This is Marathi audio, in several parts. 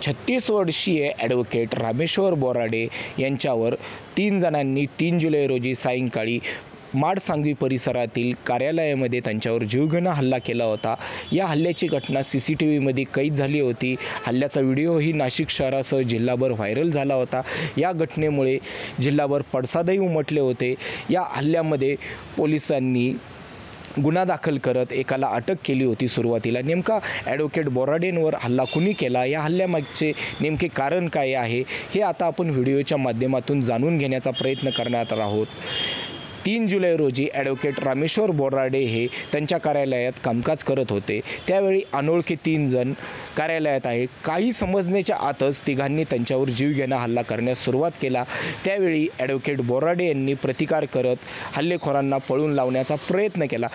36 वर्षीय ॲडव्होकेट रामेश्वर बोराडे यांच्यावर 3 जणांनी 3 जुलै रोजी सायंकाळी माडसांगवी परिसरातील कार्यालयामध्ये त्यांच्यावर जीवघेणा हल्ला केला होता। या हल्ल्याची घटना CCTVमध्ये कैद झाली होती। हल्ल्याचा व्हिडिओही नाशिक शहरासह जिल्हाभर व्हायरल झाला होता। या घटनेमुळे जिल्हाभर पडसादही उमटले होते। या हल्ल्यामध्ये पोलिसांनी गुन्हा दाखल करत एकाला अटक केली होती। सुरुवातीला नेमका ॲडव्होकेट बोराडेंवर हल्ला कुणी केला, या हल्ल्यामागचे नेमके कारण काय आहे हे आता आपण व्हिडिओच्या माध्यमातून जाणून घेण्याचा प्रयत्न करणार आहोत। 3 जुलै रोजी ॲडव्होकेट रामेश्वर बोराडे हे त्यांच्या कार्यालयात कामकाज करत होते। त्यावेळी अनोळखी 3 जण कार्यालयात आहे। काही समजण्याच्या आतच तिघांनी त्यांच्यावर जीवघेणा हल्ला करण्यास सुरुवात केला। त्यावेळी ॲडव्होकेट बोराडे यांनी प्रतिकार करत हल्लेखोरांना पळून लावण्याचा प्रयत्न केला।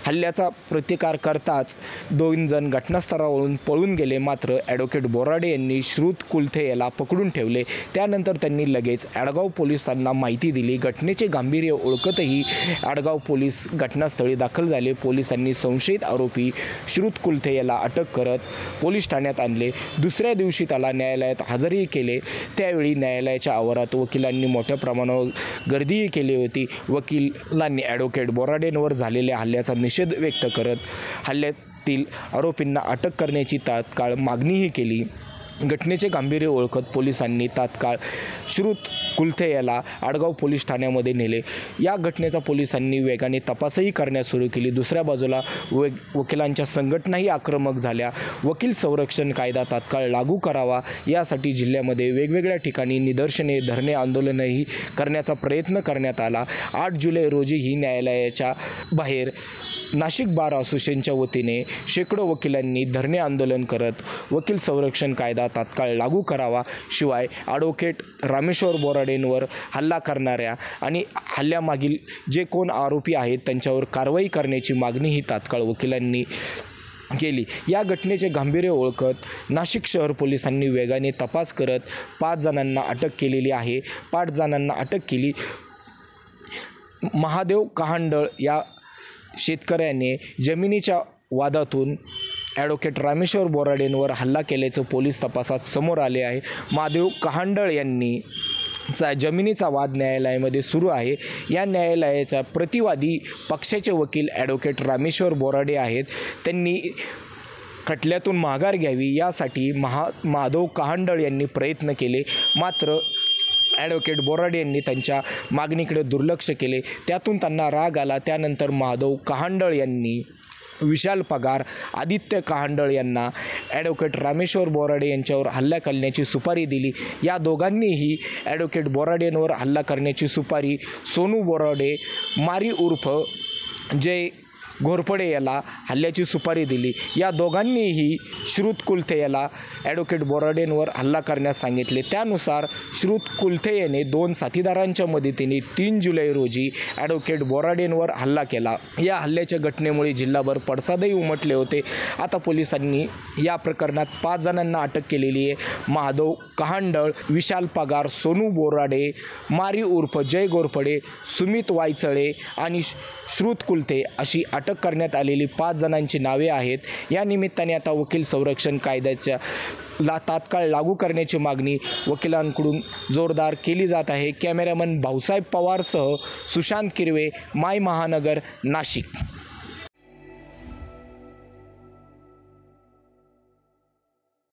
हल्ल्याचा प्रतिकार करताच 2 जण घटनास्थळावरून पळून गेले। मात्र ॲडव्होकेट बोराडे यांनी श्रुत कुलथे याला पकडून ठेवले। त्यानंतर त्यांनी लगेच आडगाव पोलिसांना माहिती दिली। घटनेचे गांभीर्य ओळखतही आडगाव पोलीस घटनास्थळी दाखल झाले। पोलिसांनी संशयित आरोपी श्रुत कुलथे याला अटक करत पोलीस ठाण्यात आणले। दुसऱ्या दिवशी त्याला न्यायालयात हजरही केले। त्यावेळी न्यायालयाच्या आवारात वकिलांनी मोठ्या प्रमाणावर गर्दीही केली होती। वकिलांनी ॲडव्होकेट बोराडेंवर झालेल्या हल्ल्याचा निषेध व्यक्त करत हल्ल्यातील आरोपींना अटक करण्याची तात्काळ मागणीही केली। घटनेचे गांभीर्य ओळखत पोलिसांनी तात्काळ श्रुत कुलथे याला आडगाव पोलीस ठाण्यामध्ये नेले। या घटनेचा पोलिसांनी वेगाने तपासही करण्यास सुरू केली। दुसऱ्या बाजूला वकिलांच्या संघटनाही आक्रमक झाल्या। वकील संरक्षण कायदा तात्काळ लागू करावा यासाठी जिल्ह्यामध्ये वेगवेगळ्या ठिकाणी निदर्शने, धरणे, आंदोलनही करण्याचा प्रयत्न करण्यात आला। 8 जुलै रोजीही न्यायालयाच्या बाहेर नाशिक बार असोसिएशनच्या वतीने शेकडो वकिलांनी धरणे आंदोलन करत वकील संरक्षण कायदा तात्काळ लागू करावा, शिवाय ॲडव्होकेट रामेश्वर बोराडेंवर हल्ला करणाऱ्या आणि हल्ल्यामागील जे कोण आरोपी आहेत त्यांच्यावर कारवाई करण्याची मागणीही तात्काळ वकिलांनी केली। या घटनेचे गांभीर्य ओळखत नाशिक शहर पोलिसांनी वेगाने तपास करत 5 जणांना अटक केलेली आहे। 5 जणांना अटक केली। महादेव कहांडळ या शेतकऱ्याने जमिनीच्या वादातून ॲडव्होकेट रामेश्वर बोराडेंवर हल्ला केल्याचं पोलीस तपासात समोर आले आहे। महादेव कहांडळ यांनी जमिनीचा वाद न्यायालयामध्ये सुरू आहे। या न्यायालयाचा प्रतिवादी पक्षाचे वकील ॲडव्होकेट रामेश्वर बोराडे आहेत। त्यांनी खटल्यातून माघार घ्यावी यासाठी महादेव कहांडळ यांनी प्रयत्न केले। मात्र ॲडव्होकेट बोराडे यांनी त्यांच्या मागणीकडे दुर्लक्ष केले। त्यातून त्यांना राग आला। त्यानंतर महादेव कहांडळ यांनी विशाल पगार, आदित्य कहांडळ यांना ॲडव्होकेट रामेश्वर बोराडे यांच्यावर हल्ला करण्याची सुपारी दिली। या दोघांनीही ॲडव्होकेट बोराडेंवर हल्ला करण्याची सुपारी सोनू बोराडे मारी उर्फ जय घोरपडे याला हल्ल्याची सुपारी दिली। या दोघांनीही श्रुत कुलथे याला ॲडव्होकेट बोराडेंवर हल्ला करण्यास सांगितले। त्यानुसार श्रुत कुलथे याने 2 साथीदारांच्या मदतीने 3 जुलै रोजी ॲडव्होकेट बोराडेंवर हल्ला केला। या हल्ल्याच्या घटनेमुळे जिल्हाभर पडसादही उमटले होते। आता पोलिसांनी या प्रकरणात 5 जणांना अटक केलेली आहे। महादेव कहांडळ, विशाल पगार, सोनू बोराडे, मारी उर्फ जय घोरपडे, सुमित वायचळे आणि श्रुत कुलथे अशी अटक करण्यात आलेली 5 जणांची नावे आहेत। या निमित्ताने आता वकील संरक्षण कायद्याच्या तात्काळ लागू करण्याची मागणी वकिलांकडून जोरदार केली जात आहे। कॅमेरामन भाऊसाहेब पवारसह सुशांत किरवे, माय महानगर, नाशिक।